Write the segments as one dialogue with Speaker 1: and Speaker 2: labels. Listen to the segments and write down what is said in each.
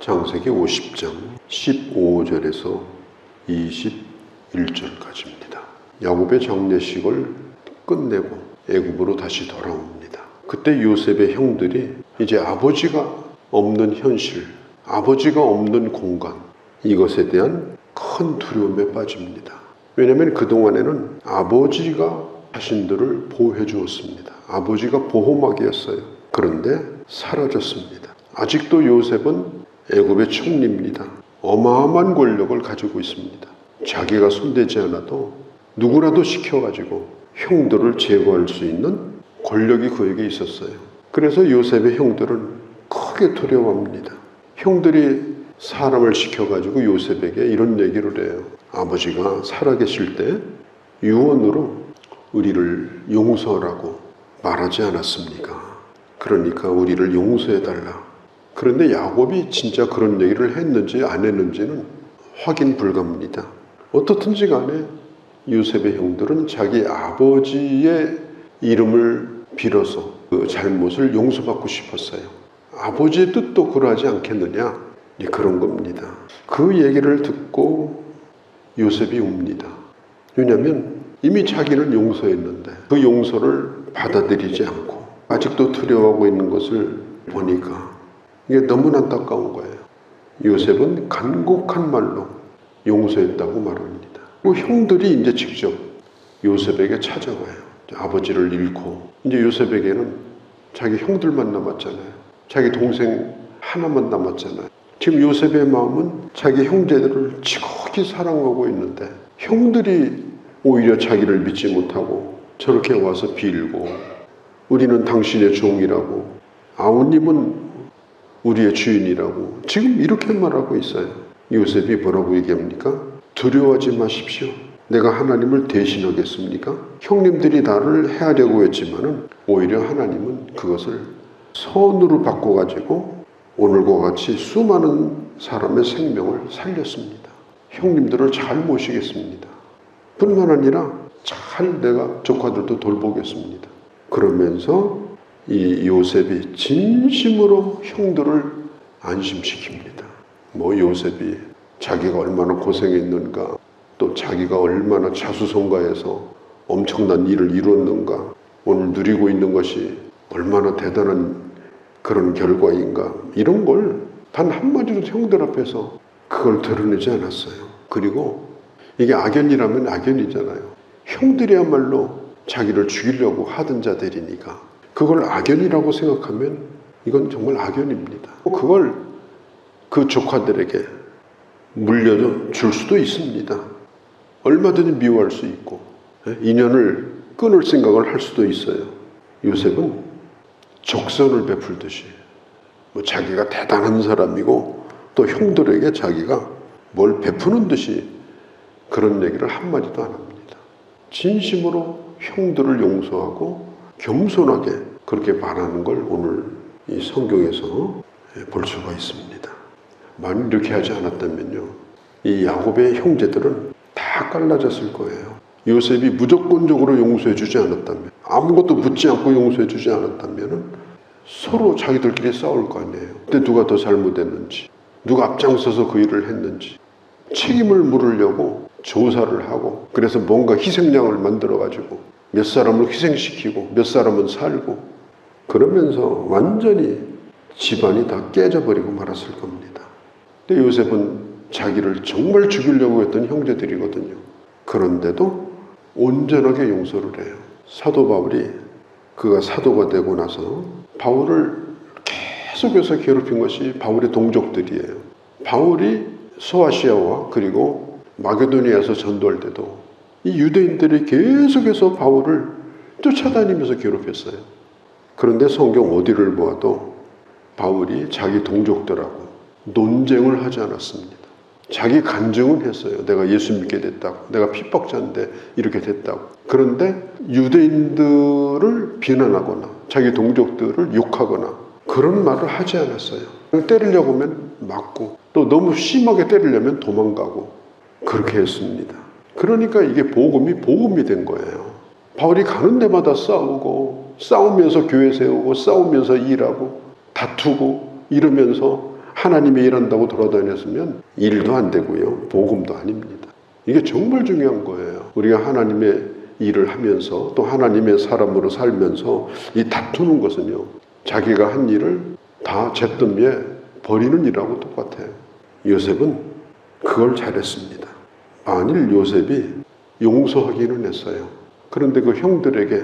Speaker 1: 창세기 50장 15절에서 21절까지입니다. 야곱의 장례식을 끝내고 애굽으로 다시 돌아옵니다. 그때 요셉의 형들이 이제 아버지가 없는 현실, 아버지가 없는 공간, 이것에 대한 큰 두려움에 빠집니다. 왜냐하면 그동안에는 아버지가 자신들을 보호해 주었습니다. 아버지가 보호막이었어요. 그런데 사라졌습니다. 아직도 요셉은 애굽의 총리입니다. 어마어마한 권력을 가지고 있습니다. 자기가 손대지 않아도 누구라도 시켜가지고 형들을 제거할 수 있는 권력이 그에게 있었어요. 그래서 요셉의 형들은 크게 두려워합니다. 형들이 사람을 시켜가지고 요셉에게 이런 얘기를 해요. 아버지가 살아계실 때 유언으로 우리를 용서하라고 말하지 않았습니까? 그러니까 우리를 용서해달라. 그런데 야곱이 진짜 그런 얘기를 했는지 안 했는지는 확인 불가입니다. 어떻든지 간에 요셉의 형들은 자기 아버지의 이름을 빌어서 그 잘못을 용서받고 싶었어요. 아버지의 뜻도 그러하지 않겠느냐? 그런 겁니다. 그 얘기를 듣고 요셉이 웁니다. 왜냐하면 이미 자기는 용서했는데 그 용서를 받아들이지 않고 아직도 두려워하고 있는 것을 보니까 이게 너무 안타까운 거예요. 요셉은 간곡한 말로 용서했다고 말합니다. 그 형들이 이제 직접 요셉에게 찾아와요. 아버지를 잃고 이제 요셉에게는 자기 형들만 남았잖아요. 자기 동생 하나만 남았잖아요. 지금 요셉의 마음은 자기 형제들을 지극히 사랑하고 있는데 형들이 오히려 자기를 믿지 못하고 저렇게 와서 빌고 우리는 당신의 종이라고, 아우님은 우리의 주인이라고 지금 이렇게 말하고 있어요. 요셉이 뭐라고 얘기합니까? 두려워하지 마십시오. 내가 하나님을 대신하겠습니까? 형님들이 나를 해하려고 했지만은 오히려 하나님은 그것을 선으로 바꿔가지고 오늘과 같이 수많은 사람의 생명을 살렸습니다. 형님들을 잘 모시겠습니다. 뿐만 아니라 잘 내가 조카들도 돌보겠습니다. 그러면서 이 요셉이 진심으로 형들을 안심시킵니다. 요셉이 자기가 얼마나 고생했는가, 또 자기가 얼마나 자수성가해서 엄청난 일을 이뤘는가, 오늘 누리고 있는 것이 얼마나 대단한 그런 결과인가, 이런 걸 단 한마디도 형들 앞에서 그걸 드러내지 않았어요. 그리고 이게 악연이라면 악연이잖아요. 형들이야말로 자기를 죽이려고 하던 자들이니까 그걸 악연이라고 생각하면 이건 정말 악연입니다. 그걸 그 조카들에게 물려줄 수도 있습니다. 얼마든지 미워할 수 있고 인연을 끊을 생각을 할 수도 있어요. 요셉은 적선을 베풀듯이 자기가 대단한 사람이고 또 형들에게 자기가 뭘 베푸는 듯이 그런 얘기를 한마디도 안 합니다. 진심으로 형들을 용서하고 겸손하게 그렇게 말하는 걸 오늘 이 성경에서 볼 수가 있습니다. 만약 이렇게 하지 않았다면요, 이 야곱의 형제들은 다 갈라졌을 거예요. 요셉이 무조건적으로 용서해 주지 않았다면, 아무것도 묻지 않고 용서해 주지 않았다면 서로 자기들끼리 싸울 거 아니에요. 그때 누가 더 잘못했는지, 누가 앞장서서 그 일을 했는지 책임을 물으려고 조사를 하고, 그래서 뭔가 희생양을 만들어가지고 몇 사람을 희생시키고 몇 사람은 살고, 그러면서 완전히 집안이 다 깨져버리고 말았을 겁니다. 근데 요셉은 자기를 정말 죽이려고 했던 형제들이거든요. 그런데도 온전하게 용서를 해요. 사도 바울이 그가 사도가 되고 나서 바울을 계속해서 괴롭힌 것이 바울의 동족들이에요. 바울이 소아시아와 그리고 마게도니아에서 전도할 때도 이 유대인들이 계속해서 바울을 쫓아다니면서 괴롭혔어요. 그런데 성경 어디를 보아도 바울이 자기 동족들하고 논쟁을 하지 않았습니다. 자기 간증은 했어요. 내가 예수 믿게 됐다고, 내가 핍박자인데 이렇게 됐다고. 그런데 유대인들을 비난하거나 자기 동족들을 욕하거나 그런 말을 하지 않았어요. 때리려고 하면 맞고, 또 너무 심하게 때리려면 도망가고 그렇게 했습니다. 그러니까 이게 복음이 된 거예요. 바울이 가는 데마다 싸우고, 싸우면서 교회 세우고, 싸우면서 일하고, 다투고 이러면서 하나님이 일한다고 돌아다녔으면 일도 안 되고요. 복음도 아닙니다. 이게 정말 중요한 거예요. 우리가 하나님의 일을 하면서 또 하나님의 사람으로 살면서 이 다투는 것은요. 자기가 한 일을 다 잿더미에 버리는 일하고 똑같아요. 요셉은 그걸 잘했습니다. 만일 요셉이 용서하기는 했어요. 그런데 그 형들에게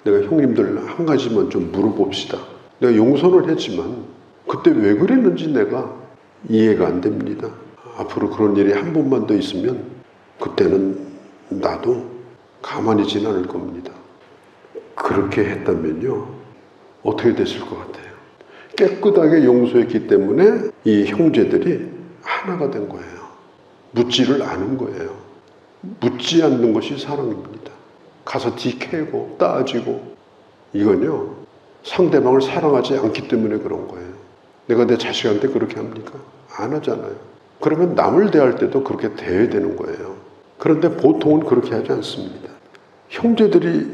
Speaker 1: 내가 형님들 한 가지만 좀 물어봅시다. 내가 용서는 했지만 그때 왜 그랬는지 내가 이해가 안 됩니다. 앞으로 그런 일이 한 번만 더 있으면 그때는 나도 가만히 있지는 않을 겁니다. 그렇게 했다면요. 어떻게 됐을 것 같아요? 깨끗하게 용서했기 때문에 이 형제들이 하나가 된 거예요. 묻지를 않은 거예요. 묻지 않는 것이 사랑입니다. 가서 뒤캐고 따지고 이건요. 상대방을 사랑하지 않기 때문에 그런 거예요. 내가 내 자식한테 그렇게 합니까? 안 하잖아요. 그러면 남을 대할 때도 그렇게 대해야 되는 거예요. 그런데 보통은 그렇게 하지 않습니다. 형제들이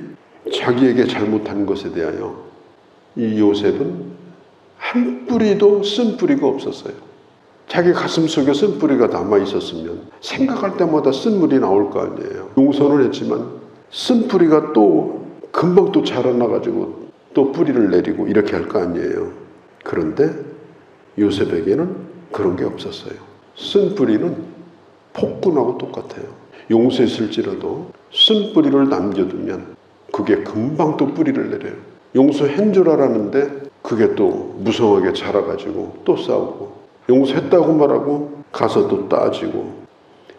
Speaker 1: 자기에게 잘못한 것에 대하여 이 요셉은 한 뿌리도 쓴 뿌리가 없었어요. 자기 가슴 속에 쓴 뿌리가 남아 있었으면 생각할 때마다 쓴 물이 나올 거 아니에요. 용서는 했지만 쓴 뿌리가 또 금방 또 자라나가지고 또 뿌리를 내리고 이렇게 할 거 아니에요. 그런데 요셉에게는 그런 게 없었어요. 쓴 뿌리는 폭군하고 똑같아요. 용서했을지라도 쓴 뿌리를 남겨두면 그게 금방 또 뿌리를 내려요. 용서한 줄 알았는데 그게 또 무성하게 자라가지고 또 싸우고 용서했다고 말하고 가서 또 따지고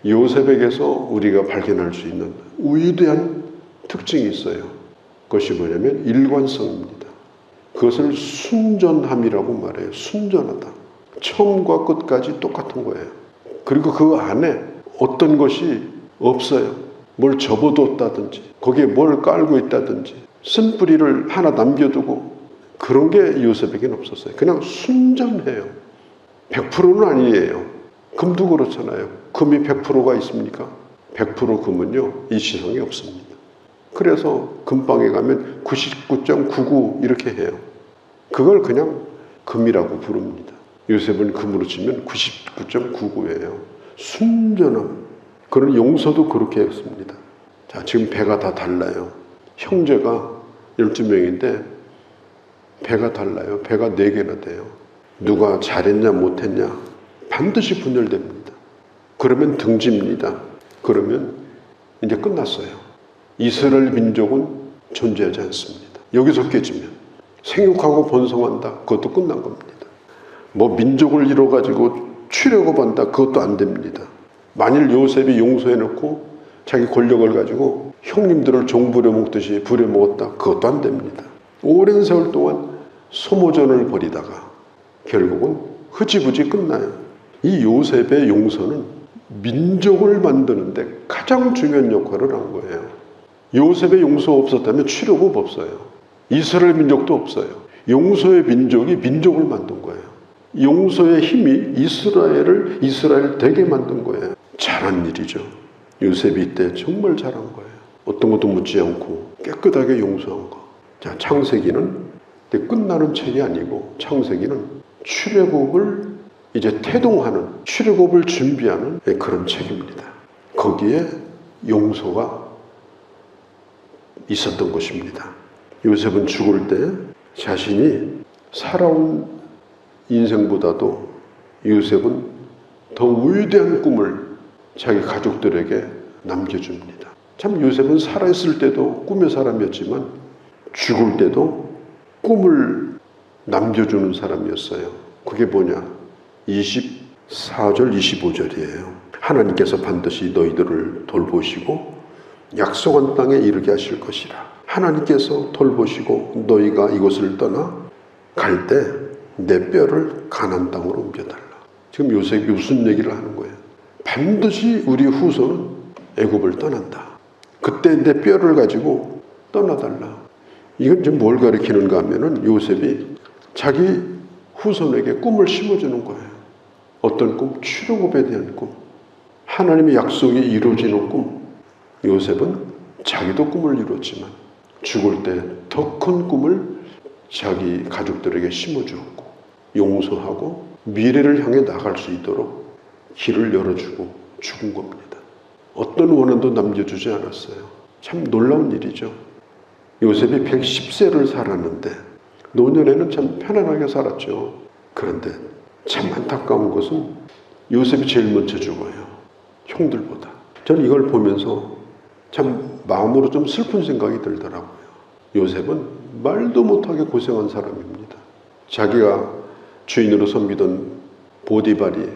Speaker 1: 요셉에게서 우리가 발견할 수 있는 위대한 특징이 있어요. 그것이 뭐냐면 일관성입니다. 그것을 순전함이라고 말해요. 순전하다. 처음과 끝까지 똑같은 거예요. 그리고 그 안에 어떤 것이 없어요. 뭘 접어뒀다든지 거기에 뭘 깔고 있다든지 쓴 뿌리를 하나 남겨두고 그런 게 요셉에게는 없었어요. 그냥 순전해요. 100%는 아니에요. 금도 그렇잖아요. 금이 100%가 있습니까? 100% 금은요, 이 세상에 없습니다. 그래서 금방에 가면 99.99 이렇게 해요. 그걸 그냥 금이라고 부릅니다. 요셉은 금으로 치면 99.99예요. 순전함. 그런 용서도 그렇게 했습니다. 자, 지금 배가 다 달라요. 형제가 12명인데 배가 달라요. 배가 4개나 돼요. 누가 잘했냐 못했냐 반드시 분열됩니다. 그러면 등집니다. 그러면 이제 끝났어요. 이스라엘 민족은 존재하지 않습니다. 여기서 깨지면 생육하고 번성한다. 그것도 끝난 겁니다. 뭐 민족을 이뤄가지고 출애굽한다. 그것도 안 됩니다. 만일 요셉이 용서해놓고 자기 권력을 가지고 형님들을 종 부려먹듯이 부려먹었다. 그것도 안 됩니다. 오랜 세월 동안 소모전을 벌이다가 결국은 흐지부지 끝나요. 이 요셉의 용서는 민족을 만드는데 가장 중요한 역할을 한 거예요. 요셉의 용서가 없었다면 출애굽 없어요. 이스라엘 민족도 없어요. 용서의 민족이 민족을 만든 거예요. 용서의 힘이 이스라엘 되게 만든 거예요. 잘한 일이죠. 요셉이 이때 정말 잘한 거예요. 어떤 것도 묻지 않고 깨끗하게 용서한 거. 자, 창세기는 끝나는 책이 아니고 창세기는 출애굽을 이제 태동하는, 출애굽을 준비하는 그런 책입니다. 거기에 용서가 있었던 것입니다. 요셉은 죽을 때 자신이 살아온 인생보다도 요셉은 더 위대한 꿈을 자기 가족들에게 남겨줍니다. 참 요셉은 살아있을 때도 꿈의 사람이었지만 죽을 때도 꿈을 남겨주는 사람이었어요. 그게 뭐냐? 24절 25절이에요. 하나님께서 반드시 너희들을 돌보시고 약속한 땅에 이르게 하실 것이라. 하나님께서 돌보시고 너희가 이곳을 떠나 갈 때 내 뼈를 가나안 땅으로 옮겨달라. 지금 요셉이 무슨 얘기를 하는 거예요? 반드시 우리 후손은 애굽을 떠난다. 그때 내 뼈를 가지고 떠나달라. 이건 지금 뭘 가리키는가 하면은 요셉이 자기 후손에게 꿈을 심어주는 거예요. 어떤 꿈? 출애굽에 대한 꿈. 하나님의 약속이 이루어지는 꿈. 요셉은 자기도 꿈을 이뤘지만 죽을 때 더 큰 꿈을 자기 가족들에게 심어주었고 용서하고 미래를 향해 나갈 수 있도록 길을 열어주고 죽은 겁니다. 어떤 원한도 남겨주지 않았어요. 참 놀라운 일이죠. 요셉이 110세를 살았는데 노년에는 참 편안하게 살았죠. 그런데 참 안타까운 것은 요셉이 제일 먼저 죽어요. 형들보다. 저는 이걸 보면서 참 마음으로 좀 슬픈 생각이 들더라고요. 요셉은 말도 못하게 고생한 사람입니다. 자기가 주인으로 섬기던 보디발이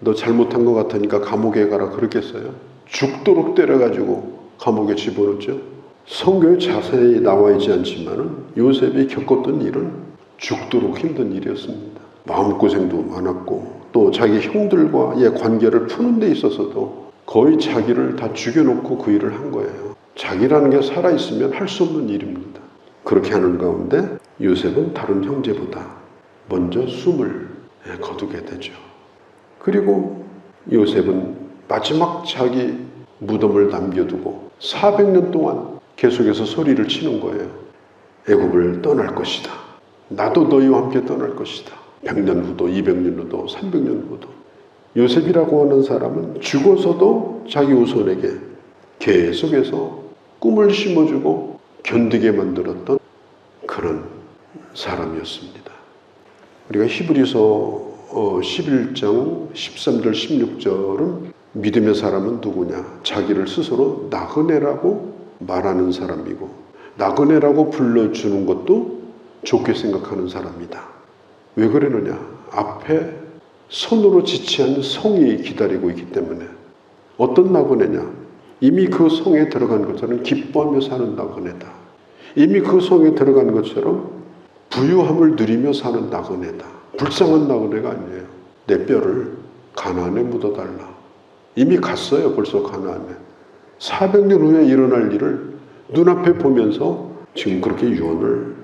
Speaker 1: 너 잘못한 것 같으니까 감옥에 가라 그랬겠어요? 죽도록 때려가지고 감옥에 집어넣었죠. 성경에 자세히 나와 있지 않지만은 요셉이 겪었던 일은 죽도록 힘든 일이었습니다. 마음고생도 많았고 또 자기 형들과의 관계를 푸는 데 있어서도 거의 자기를 다 죽여놓고 그 일을 한 거예요. 자기라는 게 살아있으면 할 수 없는 일입니다. 그렇게 하는 가운데 요셉은 다른 형제보다 먼저 숨을 거두게 되죠. 그리고 요셉은 마지막 자기 무덤을 남겨두고 400년 동안 계속해서 소리를 치는 거예요. 애굽을 떠날 것이다. 나도 너희와 함께 떠날 것이다. 100년 후도 200년 후도 300년 후도. 요셉이라고 하는 사람은 죽어서도 자기 후손에게 계속해서 꿈을 심어주고 견디게 만들었던 그런 사람이었습니다. 우리가 히브리서 11장 13절 16절은 믿음의 사람은 누구냐? 자기를 스스로 나그네라고 말하는 사람이고 나그네라고 불러주는 것도 좋게 생각하는 사람이다. 왜 그러느냐? 앞에 손으로 지치한 성이 기다리고 있기 때문에. 어떤 나그네냐? 이미 그 성에 들어간 것처럼 기뻐하며 사는 나그네다. 이미 그 성에 들어간 것처럼 부유함을 누리며 사는 나그네다. 불쌍한 나그네가 아니에요. 내 뼈를 가나안에 묻어달라. 이미 갔어요. 벌써 가나안에. 400년 후에 일어날 일을 눈앞에 보면서 지금 그렇게 유언을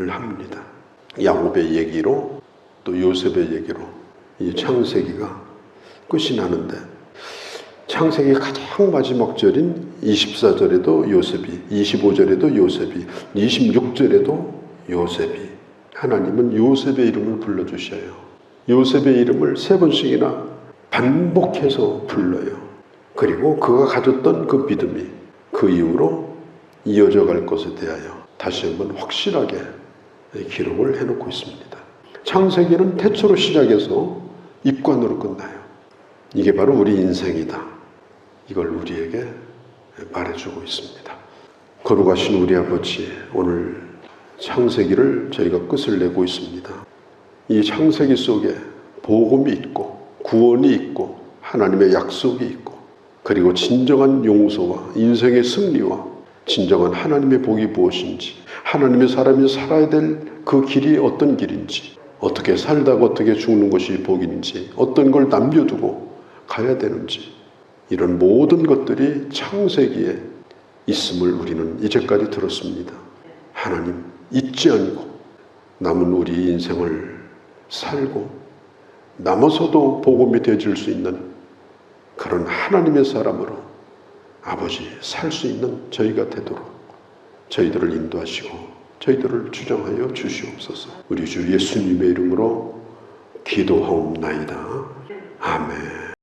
Speaker 1: 합니다. 야곱의 얘기로 또 요셉의 얘기로 이 창세기가 끝이 나는데 창세기 가장 마지막 절인 24절에도 요셉이, 25절에도 요셉이, 26절에도 요셉이. 하나님은 요셉의 이름을 불러주셔요. 요셉의 이름을 3번씩이나 반복해서 불러요. 그리고 그가 가졌던 그 믿음이 그 이후로 이어져 갈 것에 대하여 다시 한번 확실하게 기록을 해놓고 있습니다. 창세기는 태초로 시작해서 입관으로 끝나요. 이게 바로 우리 인생이다. 이걸 우리에게 말해주고 있습니다. 거룩하신 우리 아버지, 오늘 창세기를 저희가 끝을 내고 있습니다. 이 창세기 속에 복음이 있고 구원이 있고 하나님의 약속이 있고 그리고 진정한 용서와 인생의 승리와 진정한 하나님의 복이 무엇인지, 하나님의 사람이 살아야 될 그 길이 어떤 길인지, 어떻게 살다가 어떻게 죽는 것이 복인지, 어떤 걸 남겨두고 가야 되는지, 이런 모든 것들이 창세기에 있음을 우리는 이제까지 들었습니다. 하나님 잊지 않고 남은 우리 인생을 살고 남아서도 복음이 되어질 수 있는 그런 하나님의 사람으로 아버지 살 수 있는 저희가 되도록 저희들을 인도하시고 저희들을 주장하여 주시옵소서. 우리 주 예수님의 이름으로 기도하옵나이다. 아멘.